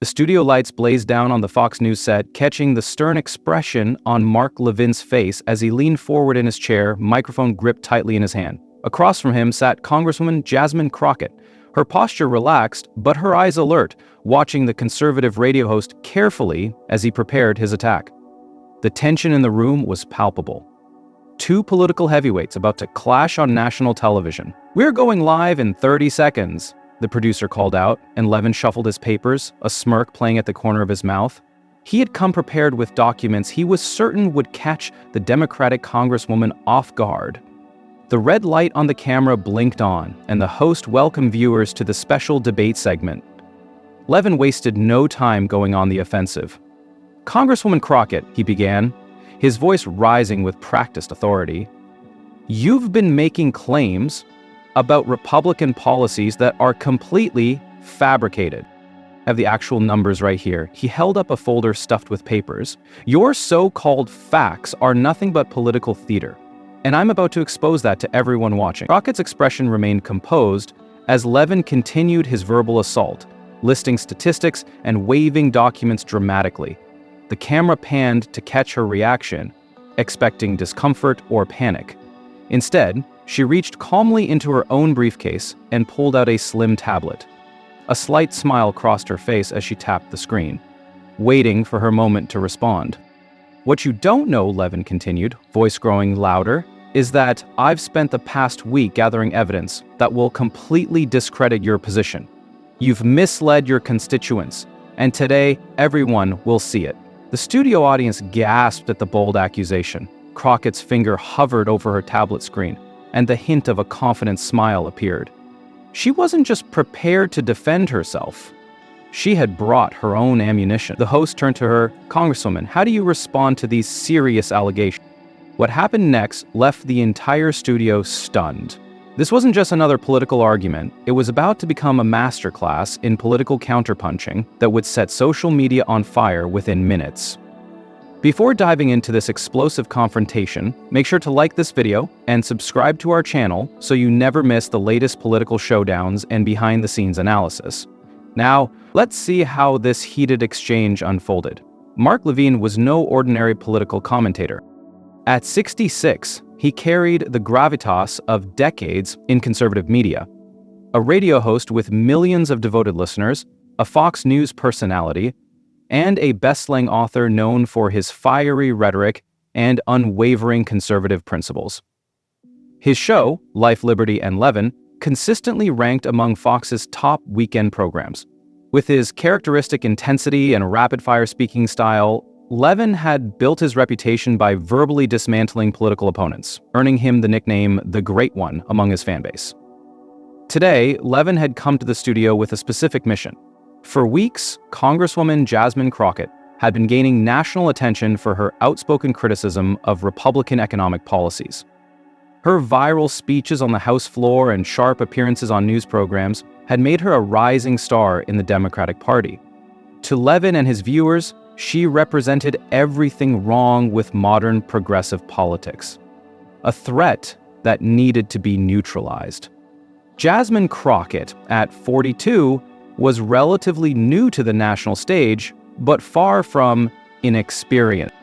The studio lights blazed down on the Fox News set, catching the stern expression on Mark Levin's face as he leaned forward in his chair, microphone gripped tightly in his hand. Across from him sat Congresswoman Jasmine Crockett, her posture relaxed, but her eyes alert, watching the conservative radio host carefully as he prepared his attack. The tension in the room was palpable. Two political heavyweights about to clash on national television. "We're going live in 30 seconds, the producer called out, and Levin shuffled his papers, a smirk playing at the corner of his mouth. He had come prepared with documents he was certain would catch the Democratic Congresswoman off guard. The red light on the camera blinked on, and the host welcomed viewers to the special debate segment. Levin wasted no time going on the offensive. "Congresswoman Crockett," he began, his voice rising with practiced authority, "you've been making claims about Republican policies that are completely fabricated. I have the actual numbers right here." He held up a folder stuffed with papers. "Your so-called facts are nothing but political theater, and I'm about to expose that to everyone watching." Crockett's expression remained composed as Levin continued his verbal assault, listing statistics and waving documents dramatically. The camera panned to catch her reaction, expecting discomfort or panic. Instead, she reached calmly into her own briefcase and pulled out a slim tablet. A slight smile crossed her face as she tapped the screen, waiting for her moment to respond. "What you don't know," Levin continued, voice growing louder, "is that I've spent the past week gathering evidence that will completely discredit your position. You've misled your constituents, and today everyone will see it." The studio audience gasped at the bold accusation. Crockett's finger hovered over her tablet screen, and the hint of a confident smile appeared. She wasn't just prepared to defend herself. She had brought her own ammunition. The host turned to her. "Congresswoman, how do you respond to these serious allegations?" What happened next left the entire studio stunned. This wasn't just another political argument. It was about to become a masterclass in political counterpunching that would set social media on fire within minutes. Before diving into this explosive confrontation, make sure to like this video and subscribe to our channel so you never miss the latest political showdowns and behind-the-scenes analysis. Now, let's see how this heated exchange unfolded. Mark Levin was no ordinary political commentator. At 66, he carried the gravitas of decades in conservative media. A radio host with millions of devoted listeners, a Fox News personality, and a best-selling author known for his fiery rhetoric and unwavering conservative principles. His show, Life, Liberty, and Levin, consistently ranked among Fox's top weekend programs. With his characteristic intensity and rapid-fire speaking style, Levin had built his reputation by verbally dismantling political opponents, earning him the nickname The Great One among his fanbase. Today, Levin had come to the studio with a specific mission. For weeks, Congresswoman Jasmine Crockett had been gaining national attention for her outspoken criticism of Republican economic policies. Her viral speeches on the House floor and sharp appearances on news programs had made her a rising star in the Democratic Party. To Levin and his viewers, she represented everything wrong with modern progressive politics, a threat that needed to be neutralized. Jasmine Crockett, at 42, was relatively new to the national stage, but far from inexperienced.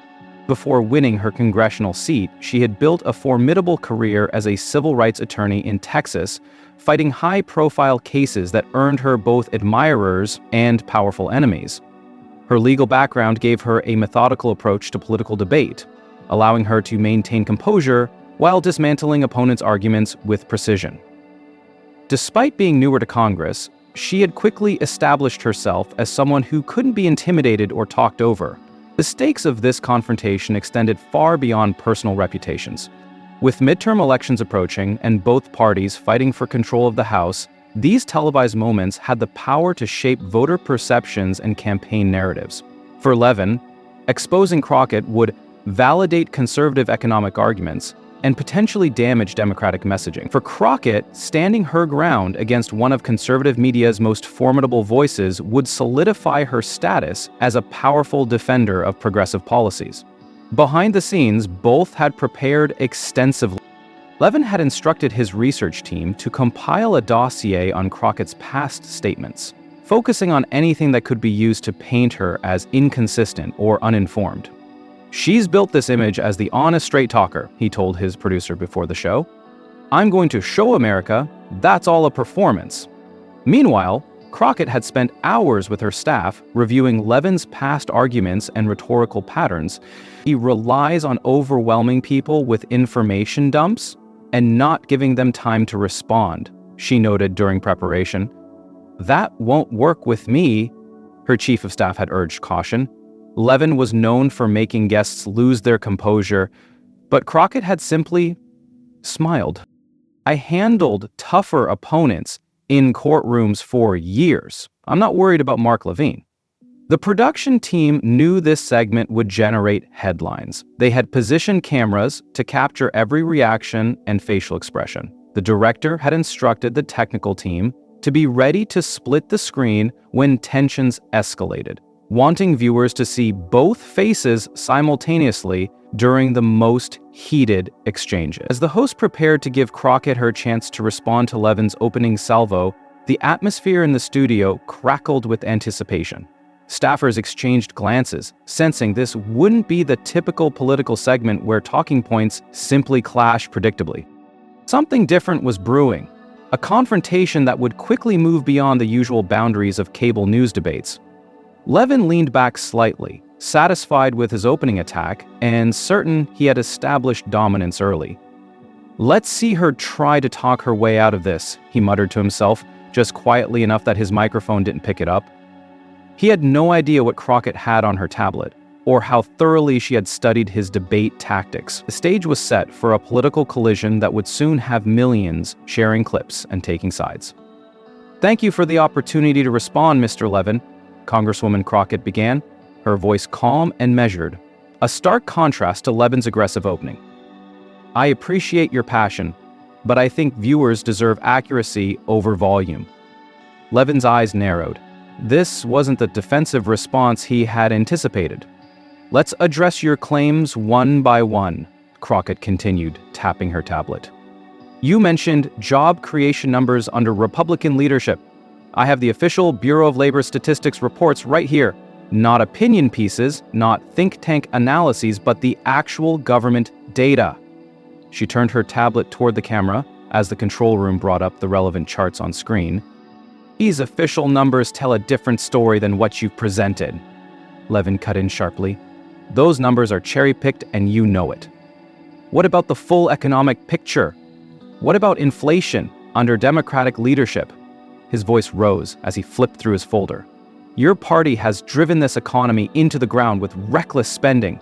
Before winning her congressional seat, she had built a formidable career as a civil rights attorney in Texas, fighting high-profile cases that earned her both admirers and powerful enemies. Her legal background gave her a methodical approach to political debate, allowing her to maintain composure while dismantling opponents' arguments with precision. Despite being newer to Congress, she had quickly established herself as someone who couldn't be intimidated or talked over. The stakes of this confrontation extended far beyond personal reputations. With midterm elections approaching and both parties fighting for control of the House, these televised moments had the power to shape voter perceptions and campaign narratives. For Levin, exposing Crockett would validate conservative economic arguments and potentially damage Democratic messaging. For Crockett, standing her ground against one of conservative media's most formidable voices would solidify her status as a powerful defender of progressive policies. Behind the scenes, both had prepared extensively. Levin had instructed his research team to compile a dossier on Crockett's past statements, focusing on anything that could be used to paint her as inconsistent or uninformed. "She's built this image as the honest straight talker," he told his producer before the show. "I'm going to show America that's all a performance." Meanwhile, Crockett had spent hours with her staff reviewing Levin's past arguments and rhetorical patterns. He relies on overwhelming people with information dumps and not giving them time to respond, she noted during preparation. "That won't work with me," her chief of staff had urged caution. Levin was known for making guests lose their composure, but Crockett had simply smiled. "I handled tougher opponents in courtrooms for years. I'm not worried about Mark Levin." The production team knew this segment would generate headlines. They had positioned cameras to capture every reaction and facial expression. The director had instructed the technical team to be ready to split the screen when tensions escalated, wanting viewers to see both faces simultaneously during the most heated exchanges. As the host prepared to give Crockett her chance to respond to Levin's opening salvo, the atmosphere in the studio crackled with anticipation. Staffers exchanged glances, sensing this wouldn't be the typical political segment where talking points simply clash predictably. Something different was brewing, a confrontation that would quickly move beyond the usual boundaries of cable news debates. Levin leaned back slightly, satisfied with his opening attack and certain he had established dominance early. "Let's see her try to talk her way out of this," he muttered to himself, just quietly enough that his microphone didn't pick it up. He had no idea what Crockett had on her tablet, or how thoroughly she had studied his debate tactics. The stage was set for a political collision that would soon have millions sharing clips and taking sides. "Thank you for the opportunity to respond, Mr. Levin," Congresswoman Crockett began, her voice calm and measured, a stark contrast to Levin's aggressive opening. "I appreciate your passion, but I think viewers deserve accuracy over volume." Levin's eyes narrowed. This wasn't the defensive response he had anticipated. "Let's address your claims one by one," Crockett continued, tapping her tablet. "You mentioned job creation numbers under Republican leadership. I have the official Bureau of Labor Statistics reports right here. Not opinion pieces, not think tank analyses, but the actual government data." She turned her tablet toward the camera as the control room brought up the relevant charts on screen. "These official numbers tell a different story than what you've presented," Levin cut in sharply. "Those numbers are cherry-picked and you know it. What about the full economic picture? What about inflation under Democratic leadership?" His voice rose as he flipped through his folder. "Your party has driven this economy into the ground with reckless spending."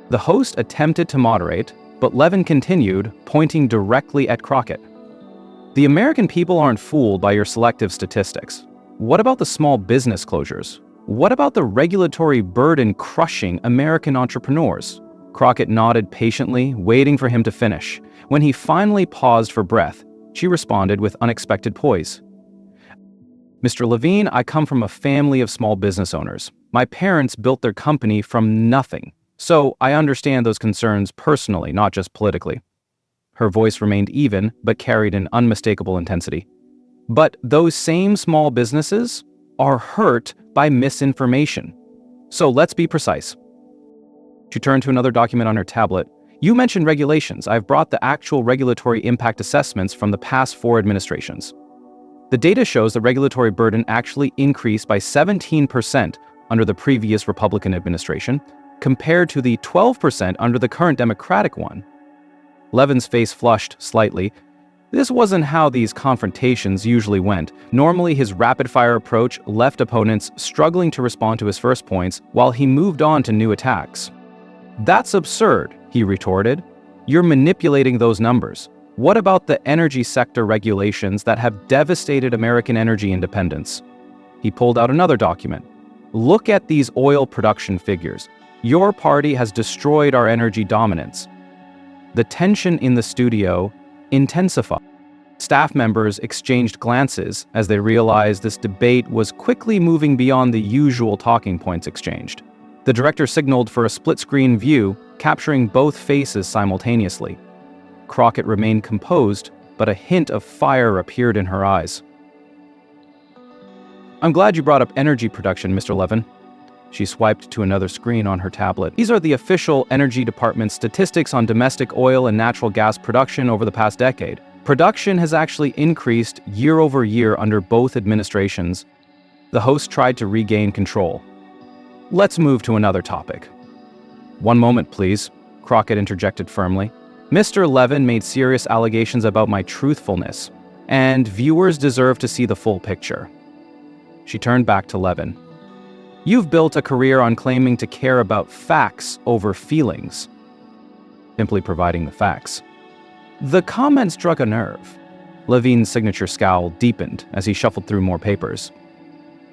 The host attempted to moderate, but Levin continued, pointing directly at Crockett. "The American people aren't fooled by your selective statistics. What about the small business closures? What about the regulatory burden crushing American entrepreneurs?" Crockett nodded patiently, waiting for him to finish. When he finally paused for breath, she responded with unexpected poise. "Mr. Levin, I come from a family of small business owners. My parents built their company from nothing, so I understand those concerns personally, not just politically." Her voice remained even, but carried an unmistakable intensity. "But those same small businesses are hurt by misinformation. So let's be precise." She turned to another document on her tablet. "You mentioned regulations. I've brought the actual regulatory impact assessments from the past 4 administrations. The data shows the regulatory burden actually increased by 17% under the previous Republican administration, compared to the 12% under the current Democratic one." Levin's face flushed slightly. This wasn't how these confrontations usually went. Normally, his rapid-fire approach left opponents struggling to respond to his first points while he moved on to new attacks. "That's absurd," he retorted. "You're manipulating those numbers. What about the energy sector regulations that have devastated American energy independence?" He pulled out another document. "Look at these oil production figures. Your party has destroyed our energy dominance." The tension in the studio intensified. Staff members exchanged glances as they realized this debate was quickly moving beyond the usual talking points exchanged. The director signaled for a split-screen view, capturing both faces simultaneously. Crockett remained composed, but a hint of fire appeared in her eyes. I'm glad you brought up energy production, Mr. Levin. She swiped to another screen on her tablet. These are the official Energy Department statistics on domestic oil and natural gas production over the past decade. Production has actually increased year over year under both administrations. The host tried to regain control. Let's move to another topic. One moment, please, Crockett interjected firmly. Mr. Levin made serious allegations about my truthfulness, and viewers deserve to see the full picture. She turned back to Levin. You've built a career on claiming to care about facts over feelings. Simply providing the facts. The comment struck a nerve. Levin's signature scowl deepened as he shuffled through more papers.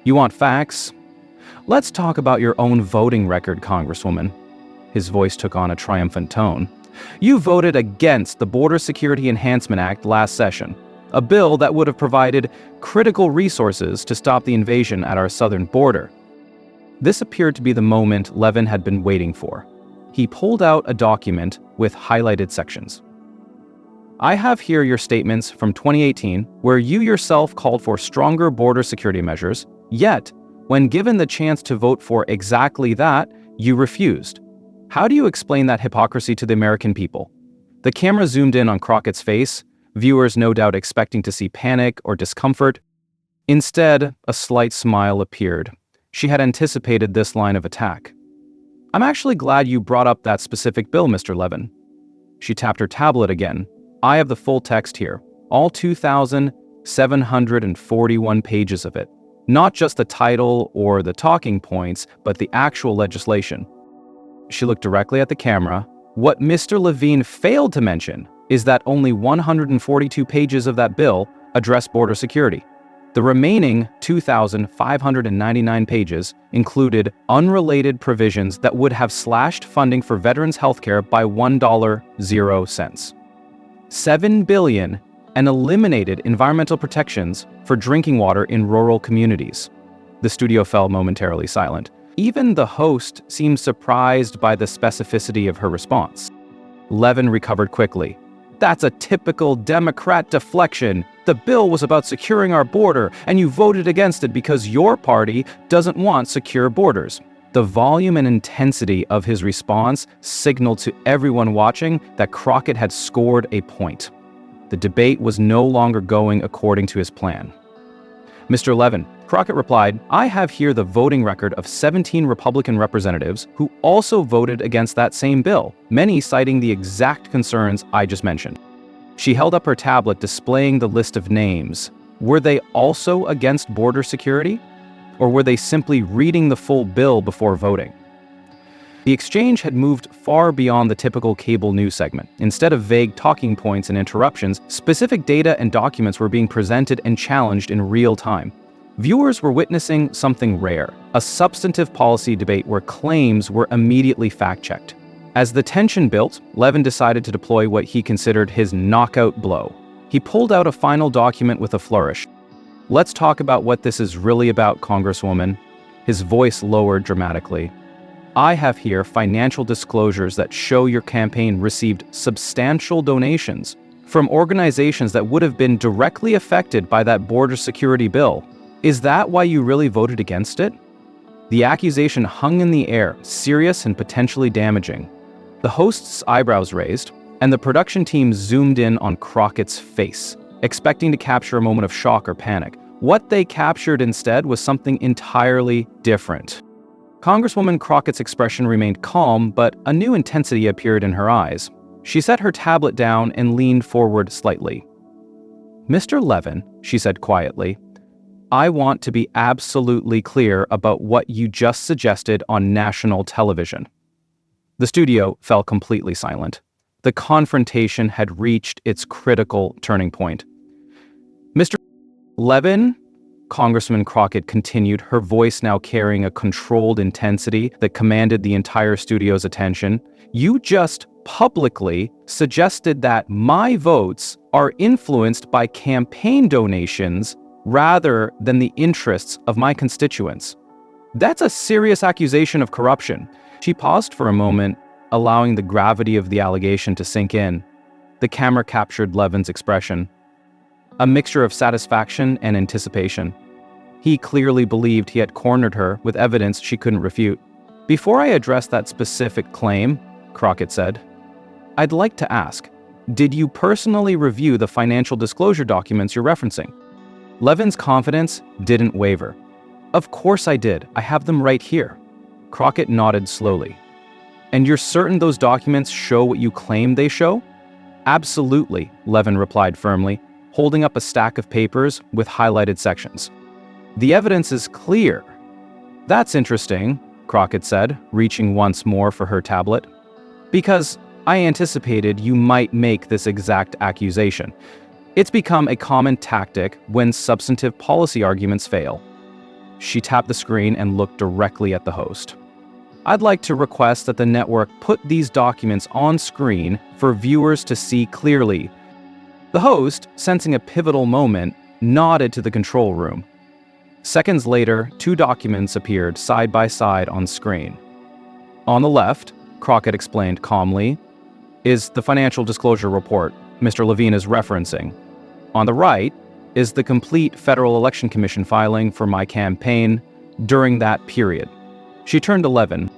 You want facts? Let's talk about your own voting record, Congresswoman. His voice took on a triumphant tone. You voted against the Border Security Enhancement Act last session, a bill that would have provided critical resources to stop the invasion at our southern border. This appeared to be the moment Levin had been waiting for. He pulled out a document with highlighted sections. I have here your statements from 2018, where you yourself called for stronger border security measures, yet, when given the chance to vote for exactly that, you refused. How do you explain that hypocrisy to the American people? The camera zoomed in on Crockett's face, viewers no doubt expecting to see panic or discomfort. Instead, a slight smile appeared. She had anticipated this line of attack. I'm actually glad you brought up that specific bill, Mr. Levin. She tapped her tablet again. I have the full text here, all 2,741 pages of it. Not just the title or the talking points, but the actual legislation. She looked directly at the camera. What Mr. Levin failed to mention is that only 142 pages of that bill address border security. The remaining 2,599 pages included unrelated provisions that would have slashed funding for veterans' healthcare by $1.00. $7 billion and eliminated environmental protections for drinking water in rural communities. The studio fell momentarily silent. Even the host seemed surprised by the specificity of her response. Levin recovered quickly. That's a typical Democrat deflection. The bill was about securing our border, and you voted against it because your party doesn't want secure borders. The volume and intensity of his response signaled to everyone watching that Crockett had scored a point. The debate was no longer going according to his plan. Mr. Levin, Crockett replied, I have here the voting record of 17 Republican representatives who also voted against that same bill, many citing the exact concerns I just mentioned. She held up her tablet displaying the list of names. Were they also against border security? Or were they simply reading the full bill before voting? The exchange had moved far beyond the typical cable news segment. Instead of vague talking points and interruptions, specific data and documents were being presented and challenged in real time. Viewers were witnessing something rare, a substantive policy debate where claims were immediately fact-checked. As the tension built, Levin decided to deploy what he considered his knockout blow. He pulled out a final document with a flourish. Let's talk about what this is really about, Congresswoman. His voice lowered dramatically. I have here financial disclosures that show your campaign received substantial donations from organizations that would have been directly affected by that border security bill. Is that why you really voted against it? The accusation hung in the air, serious and potentially damaging. The host's eyebrows raised, and the production team zoomed in on Crockett's face, expecting to capture a moment of shock or panic. What they captured instead was something entirely different. Congresswoman Crockett's expression remained calm, but a new intensity appeared in her eyes. She set her tablet down and leaned forward slightly. Mr. Levin, she said quietly, I want to be absolutely clear about what you just suggested on national television. The studio fell completely silent. The confrontation had reached its critical turning point. Mr. Levin, Congressman Crockett continued, her voice now carrying a controlled intensity that commanded the entire studio's attention. You just publicly suggested that my votes are influenced by campaign donations rather than the interests of my constituents. That's a serious accusation of corruption. She paused for a moment, allowing the gravity of the allegation to sink in. The camera captured Levin's expression, a mixture of satisfaction and anticipation. He clearly believed he had cornered her with evidence she couldn't refute. "Before I address that specific claim," Crockett said, "I'd like to ask, did you personally review the financial disclosure documents you're referencing?" Levin's confidence didn't waver. "Of course I did. I have them right here." Crockett nodded slowly. "And you're certain those documents show what you claim they show?" "Absolutely," Levin replied firmly, holding up a stack of papers with highlighted sections. "The evidence is clear." "That's interesting," Crockett said, reaching once more for her tablet. "Because I anticipated you might make this exact accusation. It's become a common tactic when substantive policy arguments fail." She tapped the screen and looked directly at the host. "I'd like to request that the network put these documents on screen for viewers to see clearly." The host, sensing a pivotal moment, nodded to the control room. Seconds later, two documents appeared side by side on screen. On the left, Crockett explained calmly, is the financial disclosure report Mr. Levin is referencing. On the right is the complete Federal Election Commission filing for my campaign during that period. She turned to Levin.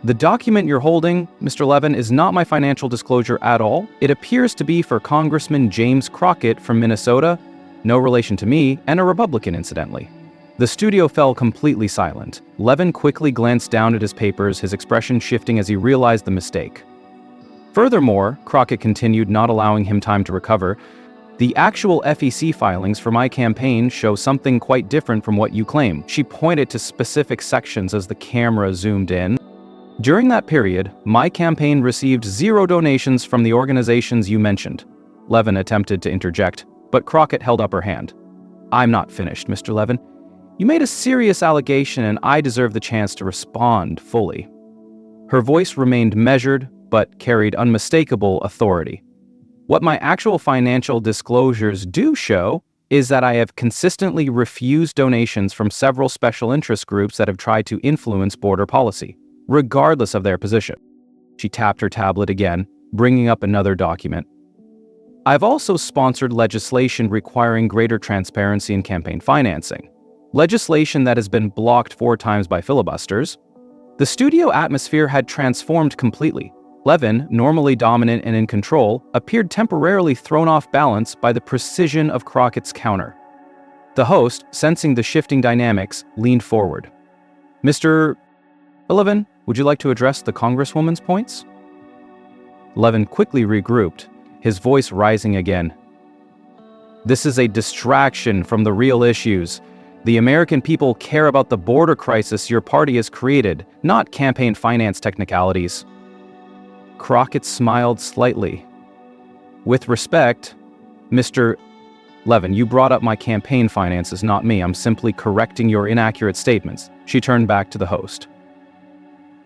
"The document you're holding, Mr. Levin, is not my financial disclosure at all. It appears to be for Congressman James Crockett from Minnesota, no relation to me, and a Republican, incidentally." The studio fell completely silent. Levin quickly glanced down at his papers, his expression shifting as he realized the mistake. "Furthermore," Crockett continued, not allowing him time to recover, "the actual FEC filings for my campaign show something quite different from what you claim." She pointed to specific sections as the camera zoomed in. "During that period, my campaign received 0 donations from the organizations you mentioned." Levin attempted to interject, but Crockett held up her hand. "I'm not finished, Mr. Levin. You made a serious allegation and I deserve the chance to respond fully." Her voice remained measured, but carried unmistakable authority. "What my actual financial disclosures do show is that I have consistently refused donations from several special interest groups that have tried to influence border policy, regardless of their position." She tapped her tablet again, bringing up another document. "I've also sponsored legislation requiring greater transparency in campaign financing. Legislation that has been blocked 4 times by filibusters." The studio atmosphere had transformed completely. Levin, normally dominant and in control, appeared temporarily thrown off balance by the precision of Crockett's counter. The host, sensing the shifting dynamics, leaned forward. "Mr. Levin, would you like to address the Congresswoman's points?" Levin quickly regrouped, his voice rising again. "This is a distraction from the real issues. The American people care about the border crisis your party has created, not campaign finance technicalities." Crockett smiled slightly. "With respect, Mr. Levin, you brought up my campaign finances, not me. I'm simply correcting your inaccurate statements." She turned back to the host.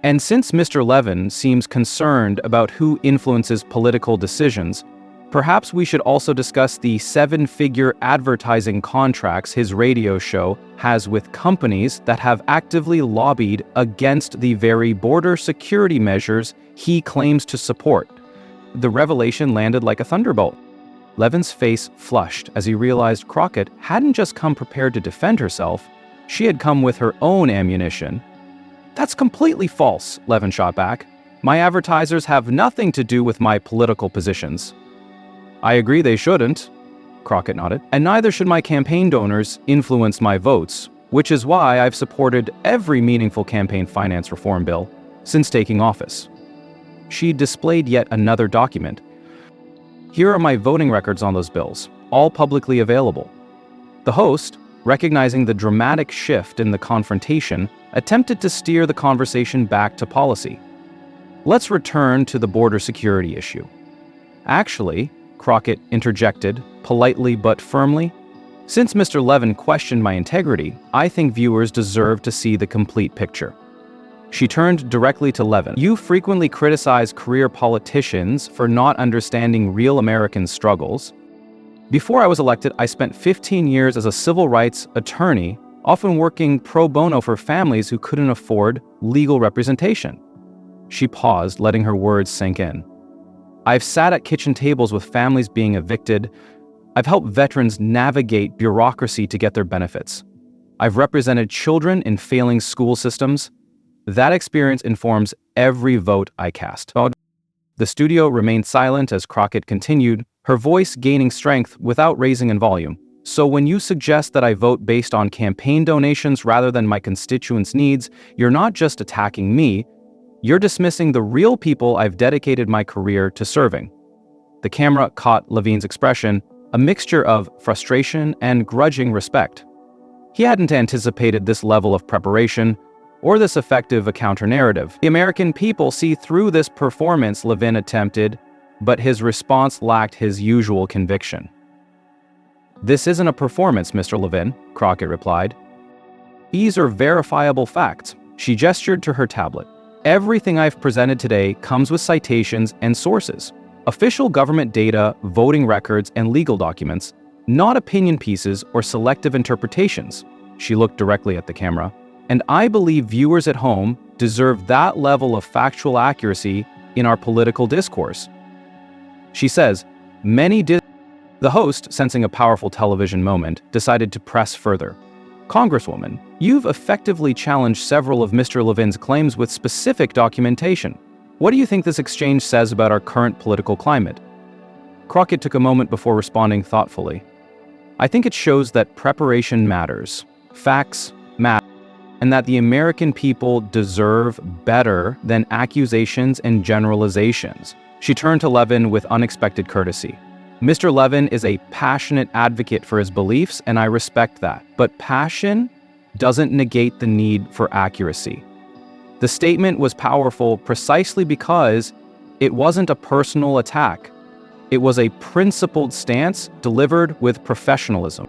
"And since Mr. Levin seems concerned about who influences political decisions, perhaps we should also discuss the 7-figure advertising contracts his radio show has with companies that have actively lobbied against the very border security measures he claims to support." The revelation landed like a thunderbolt. Levin's face flushed as he realized Crockett hadn't just come prepared to defend herself, she had come with her own ammunition. "That's completely false," Levin shot back. "My advertisers have nothing to do with my political positions." "I agree they shouldn't," Crockett nodded, "and neither should my campaign donors influence my votes, which is why I've supported every meaningful campaign finance reform bill since taking office." She displayed yet another document. "Here are my voting records on those bills, all publicly available." The host, recognizing the dramatic shift in the confrontation, attempted to steer the conversation back to policy. "Let's return to the border security issue." "Actually," Crockett interjected, politely but firmly, "since Mr. Levin questioned my integrity, I think viewers deserve to see the complete picture." She turned directly to Levin. "You frequently criticize career politicians for not understanding real American struggles. Before I was elected, I spent 15 years as a civil rights attorney, often working pro bono for families who couldn't afford legal representation." She paused, letting her words sink in. "I've sat at kitchen tables with families being evicted. I've helped veterans navigate bureaucracy to get their benefits. I've represented children in failing school systems. That experience informs every vote I cast. The studio remained silent as Crockett continued, her voice gaining strength without raising in volume. So when you suggest that I vote based on campaign donations rather than my constituents' needs, you're not just attacking me, you're dismissing the real people I've dedicated my career to serving. The camera caught Levin's expression, a mixture of frustration and grudging respect. He hadn't anticipated this level of preparation, or this effective a counter-narrative. The American people see through this performance, Levin attempted, but his response lacked his usual conviction. "This isn't a performance, Mr. Levin," Crockett replied. "These are verifiable facts." She gestured to her tablet. "Everything I've presented today comes with citations and sources. Official government data, voting records, and legal documents, not opinion pieces or selective interpretations." She looked directly at the camera. "And I believe viewers at home deserve that level of factual accuracy in our political discourse." She says, "Many did." The host, sensing a powerful television moment, decided to press further. "Congresswoman, you've effectively challenged several of Mr. Levin's claims with specific documentation. What do you think this exchange says about our current political climate?" Crockett took a moment before responding thoughtfully. "I think it shows that preparation matters, facts matter, and that the American people deserve better than accusations and generalizations." She turned to Levin with unexpected courtesy. "Mr. Levin is a passionate advocate for his beliefs, and I respect that. But passion doesn't negate the need for accuracy." The statement was powerful precisely because it wasn't a personal attack. It was a principled stance delivered with professionalism.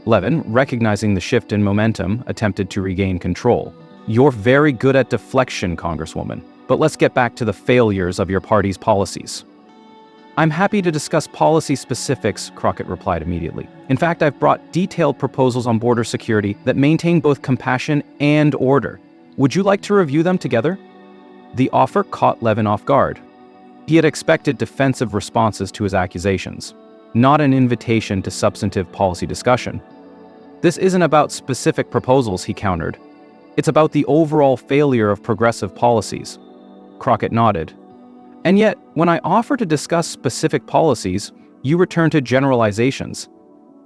Levin, recognizing the shift in momentum, attempted to regain control. "You're very good at deflection, Congresswoman, but let's get back to the failures of your party's policies." "I'm happy to discuss policy specifics," Crockett replied immediately. "In fact, I've brought detailed proposals on border security that maintain both compassion and order. Would you like to review them together?" The offer caught Levin off guard. He had expected defensive responses to his accusations, not an invitation to substantive policy discussion. "This isn't about specific proposals," he countered. "It's about the overall failure of progressive policies." Crockett nodded. "And yet, when I offer to discuss specific policies, you return to generalizations.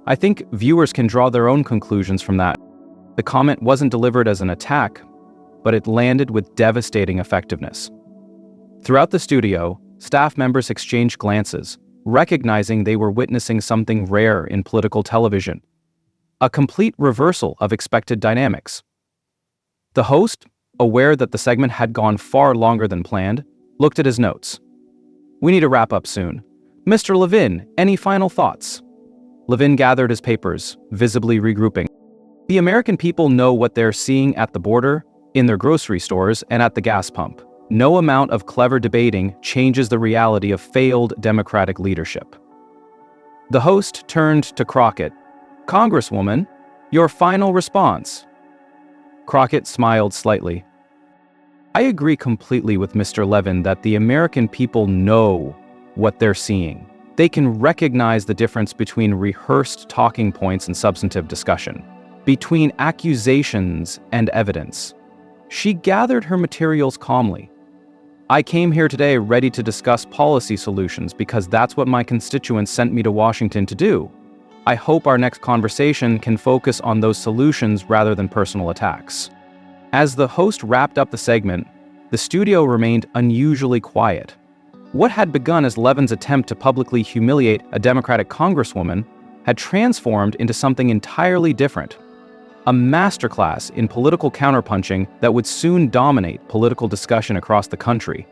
I think viewers can draw their own conclusions from that." The comment wasn't delivered as an attack, but it landed with devastating effectiveness. Throughout the studio, staff members exchanged glances, recognizing they were witnessing something rare in political television. A complete reversal of expected dynamics. The host, aware that the segment had gone far longer than planned, looked at his notes. "We need to wrap up soon. Mr. Levin, any final thoughts?" Levin gathered his papers, visibly regrouping. "The American people know what they're seeing at the border, in their grocery stores, and at the gas pump. No amount of clever debating changes the reality of failed Democratic leadership." The host turned to Crockett. "Congresswoman, your final response." Crockett smiled slightly. "I agree completely with Mr. Levin that the American people know what they're seeing. They can recognize the difference between rehearsed talking points and substantive discussion, between accusations and evidence." She gathered her materials calmly. "I came here today ready to discuss policy solutions because that's what my constituents sent me to Washington to do. I hope our next conversation can focus on those solutions rather than personal attacks." As the host wrapped up the segment, the studio remained unusually quiet. What had begun as Levin's attempt to publicly humiliate a Democratic congresswoman had transformed into something entirely different. A masterclass in political counterpunching that would soon dominate political discussion across the country.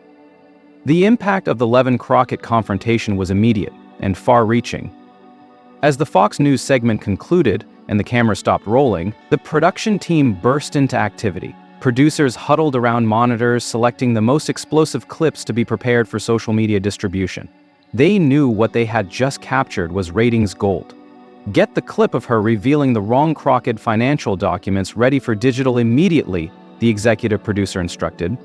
The impact of the Levin-Crockett confrontation was immediate and far-reaching. As the Fox News segment concluded and the camera stopped rolling, the production team burst into activity. Producers huddled around monitors, selecting the most explosive clips to be prepared for social media distribution. They knew what they had just captured was ratings gold. "Get the clip of her revealing the wrong Crockett financial documents ready for digital immediately," the executive producer instructed.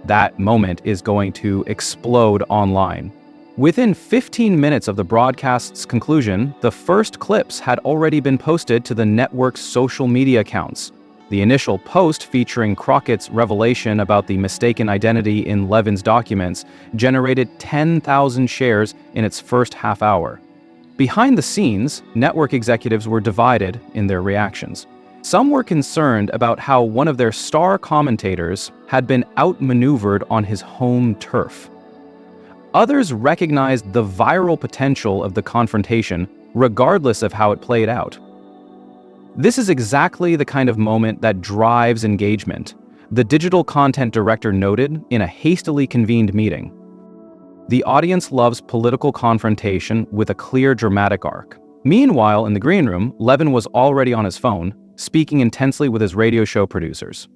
"That moment is going to explode online." Within 15 minutes of the broadcast's conclusion, the first clips had already been posted to the network's social media accounts. The initial post featuring Crockett's revelation about the mistaken identity in Levin's documents generated 10,000 shares in its first half hour. Behind the scenes, network executives were divided in their reactions. Some were concerned about how one of their star commentators had been outmaneuvered on his home turf. Others recognized the viral potential of the confrontation, regardless of how it played out. This is exactly the kind of moment that drives engagement, the digital content director noted in a hastily convened meeting. The audience loves political confrontation with a clear dramatic arc. Meanwhile, in the green room, Levin was already on his phone, speaking intensely with his radio show producers.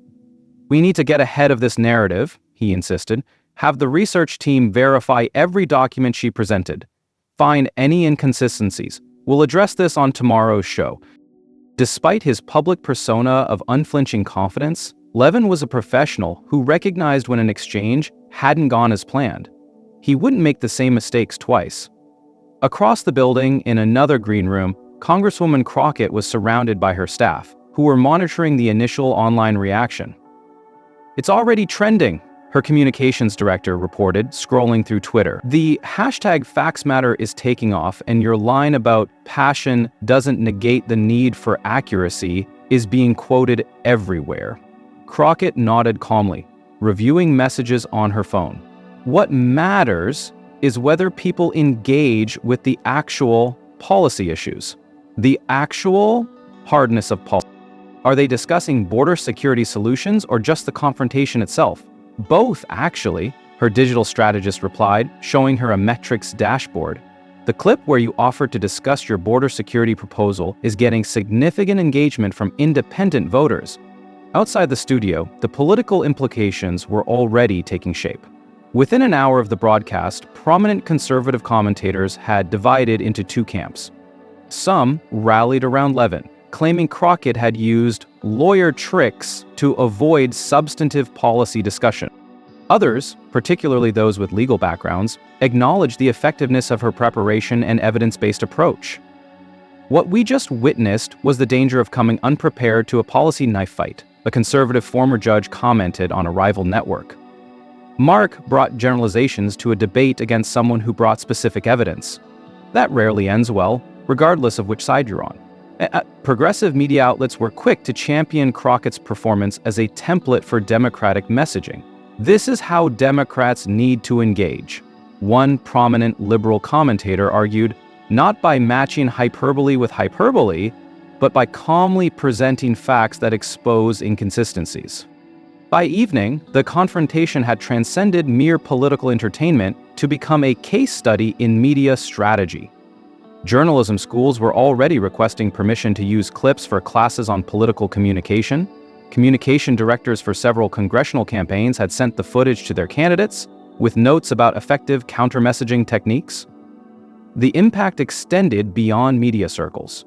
"We need to get ahead of this narrative," he insisted. "Have the research team verify every document she presented. Find any inconsistencies. We'll address this on tomorrow's show." Despite his public persona of unflinching confidence, Levin was a professional who recognized when an exchange hadn't gone as planned. He wouldn't make the same mistakes twice. Across the building, in another green room, Congresswoman Crockett was surrounded by her staff, who were monitoring the initial online reaction. "It's already trending," her communications director reported, scrolling through Twitter. "The hashtag #FactsMatter is taking off, and your line about passion doesn't negate the need for accuracy is being quoted everywhere." Crockett nodded calmly, reviewing messages on her phone. "What matters is whether people engage with the actual policy issues. The actual hardness of policy. Are they discussing border security solutions or just the confrontation itself?" "Both, actually," her digital strategist replied, showing her a metrics dashboard. "The clip where you offered to discuss your border security proposal is getting significant engagement from independent voters." Outside the studio, the political implications were already taking shape. Within an hour of the broadcast, prominent conservative commentators had divided into two camps. Some rallied around Levin, claiming Crockett had used lawyer tricks to avoid substantive policy discussion. Others, particularly those with legal backgrounds, acknowledged the effectiveness of her preparation and evidence-based approach. "What we just witnessed was the danger of coming unprepared to a policy knife fight," a conservative former judge commented on a rival network. Mark brought generalizations to a debate against someone who brought specific evidence. That rarely ends well, regardless of which side you're on. Progressive media outlets were quick to champion Crockett's performance as a template for Democratic messaging. "This is how Democrats need to engage," one prominent liberal commentator argued, "not by matching hyperbole with hyperbole, but by calmly presenting facts that expose inconsistencies." By evening, the confrontation had transcended mere political entertainment to become a case study in media strategy. Journalism schools were already requesting permission to use clips for classes on political communication. Communication directors for several congressional campaigns had sent the footage to their candidates, with notes about effective counter-messaging techniques. The impact extended beyond media circles.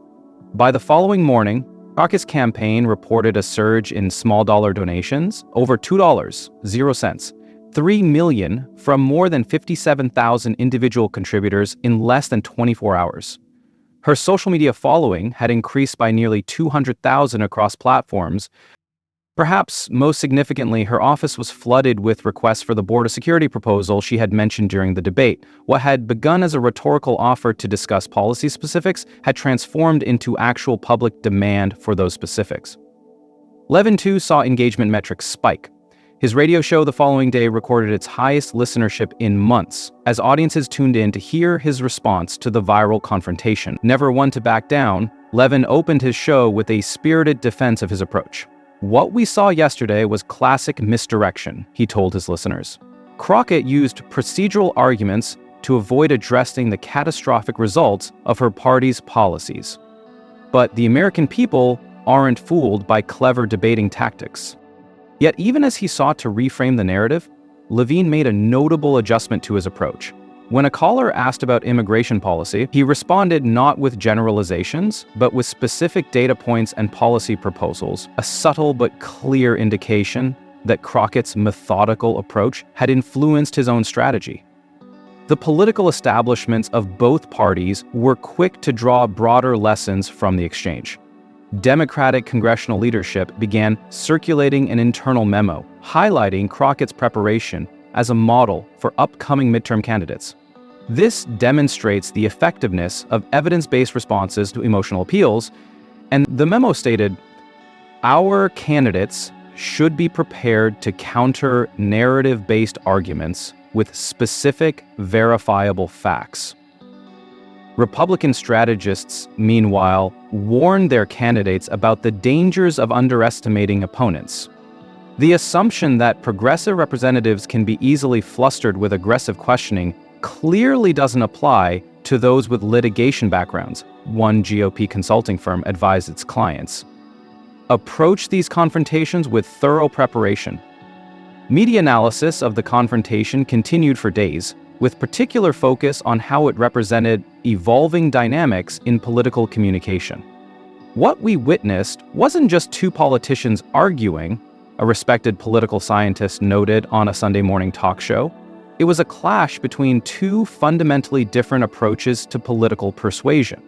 By the following morning, Crockett's campaign reported a surge in small-dollar donations, over $2.00, $3 million from more than 57,000 individual contributors in less than 24 hours. Her social media following had increased by nearly 200,000 across platforms. Perhaps most significantly, her office was flooded with requests for the border security proposal she had mentioned during the debate. What had begun as a rhetorical offer to discuss policy specifics had transformed into actual public demand for those specifics. Levin, too, saw engagement metrics spike. His radio show the following day recorded its highest listenership in months, as audiences tuned in to hear his response to the viral confrontation. Never one to back down, Levin opened his show with a spirited defense of his approach. "What we saw yesterday was classic misdirection," he told his listeners. Crockett used procedural arguments to avoid addressing the catastrophic results of her party's policies. But the American people aren't fooled by clever debating tactics. Yet even as he sought to reframe the narrative, Levin made a notable adjustment to his approach. When a caller asked about immigration policy, he responded not with generalizations, but with specific data points and policy proposals, a subtle but clear indication that Crockett's methodical approach had influenced his own strategy. The political establishments of both parties were quick to draw broader lessons from the exchange. Democratic congressional leadership began circulating an internal memo highlighting Crockett's preparation as a model for upcoming midterm candidates. This demonstrates the effectiveness of evidence-based responses to emotional appeals, and the memo stated, "Our candidates should be prepared to counter narrative-based arguments with specific, verifiable facts." Republican strategists, meanwhile, warned their candidates about the dangers of underestimating opponents. The assumption that progressive representatives can be easily flustered with aggressive questioning clearly doesn't apply to those with litigation backgrounds, one GOP consulting firm advised its clients. Approach these confrontations with thorough preparation. Media analysis of the confrontation continued for days, with particular focus on how it represented evolving dynamics in political communication. What we witnessed wasn't just two politicians arguing, a respected political scientist noted on a Sunday morning talk show. It was a clash between two fundamentally different approaches to political persuasion: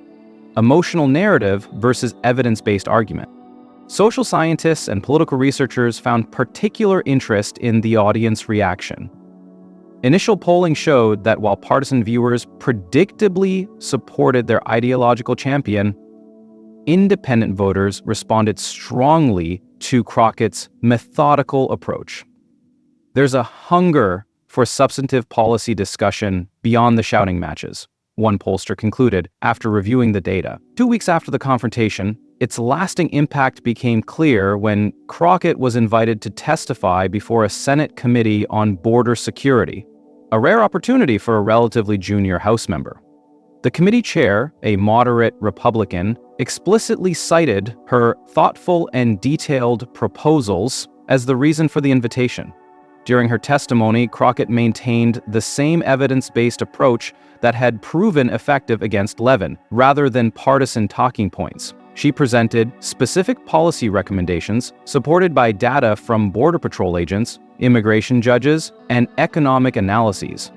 emotional narrative versus evidence-based argument. Social scientists and political researchers found particular interest in the audience reaction. Initial polling showed that while partisan viewers predictably supported their ideological champion, independent voters responded strongly to Crockett's methodical approach. There's a hunger for substantive policy discussion beyond the shouting matches, one pollster concluded after reviewing the data. 2 weeks after the confrontation, its lasting impact became clear when Crockett was invited to testify before a Senate Committee on Border Security, a rare opportunity for a relatively junior House member. The committee chair, a moderate Republican, explicitly cited her thoughtful and detailed proposals as the reason for the invitation. During her testimony, Crockett maintained the same evidence-based approach that had proven effective against Levin, rather than partisan talking points. She presented specific policy recommendations supported by data from Border Patrol agents, immigration judges, and economic analyses.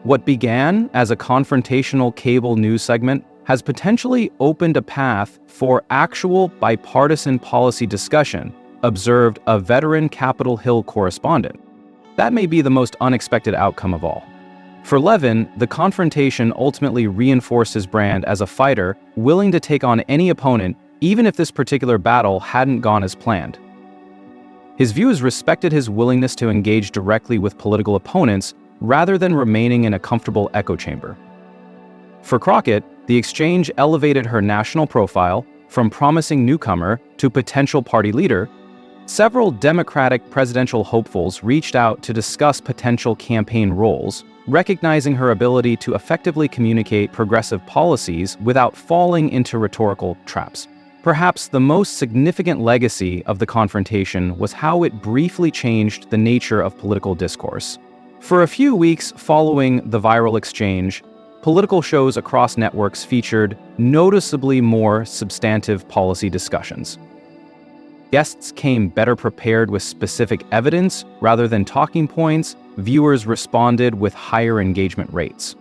What began as a confrontational cable news segment has potentially opened a path for actual bipartisan policy discussion, observed a veteran Capitol Hill correspondent. That may be the most unexpected outcome of all. For Levin, the confrontation ultimately reinforced his brand as a fighter willing to take on any opponent, even if this particular battle hadn't gone as planned. His viewers respected his willingness to engage directly with political opponents rather than remaining in a comfortable echo chamber. For Crockett, the exchange elevated her national profile from promising newcomer to potential party leader. Several Democratic presidential hopefuls reached out to discuss potential campaign roles, recognizing her ability to effectively communicate progressive policies without falling into rhetorical traps. Perhaps the most significant legacy of the confrontation was how it briefly changed the nature of political discourse. For a few weeks following the viral exchange, political shows across networks featured noticeably more substantive policy discussions. Guests came better prepared with specific evidence rather than talking points. Viewers responded with higher engagement rates.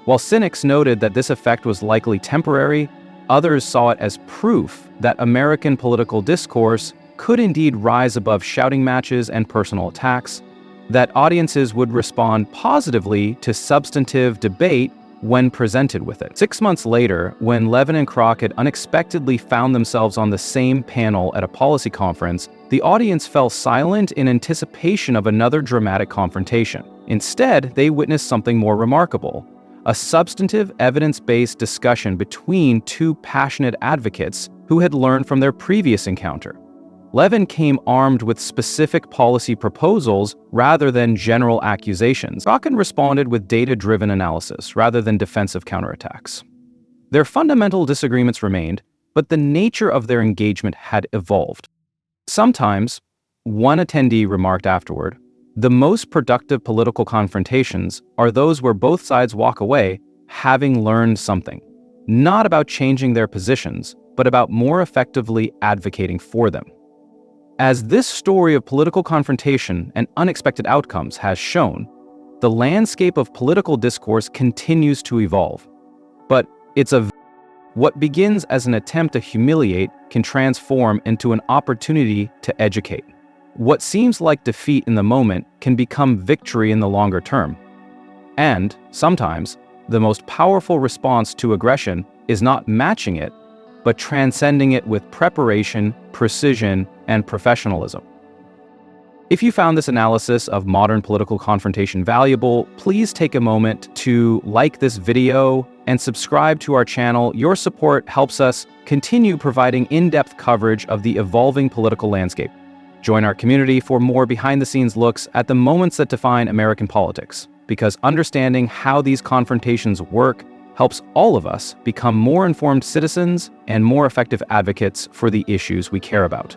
While cynics noted that this effect was likely temporary, others saw it as proof that American political discourse could indeed rise above shouting matches and personal attacks, that audiences would respond positively to substantive debate when presented with it. 6 months later, when Levin and Crockett unexpectedly found themselves on the same panel at a policy conference, the audience fell silent in anticipation of another dramatic confrontation. Instead, they witnessed something more remarkable: a substantive, evidence-based discussion between two passionate advocates who had learned from their previous encounter. Levin came armed with specific policy proposals rather than general accusations. Crockett responded with data-driven analysis rather than defensive counterattacks. Their fundamental disagreements remained, but the nature of their engagement had evolved. Sometimes, one attendee remarked afterward, the most productive political confrontations are those where both sides walk away having learned something, not about changing their positions, but about more effectively advocating for them. As this story of political confrontation and unexpected outcomes has shown, the landscape of political discourse continues to evolve. But what begins as an attempt to humiliate can transform into an opportunity to educate. What seems like defeat in the moment can become victory in the longer term. And, sometimes, the most powerful response to aggression is not matching it, but transcending it with preparation, precision, and professionalism. If you found this analysis of modern political confrontation valuable, please take a moment to like this video and subscribe to our channel. Your support helps us continue providing in-depth coverage of the evolving political landscape. Join our community for more behind-the-scenes looks at the moments that define American politics, because understanding how these confrontations work helps all of us become more informed citizens and more effective advocates for the issues we care about.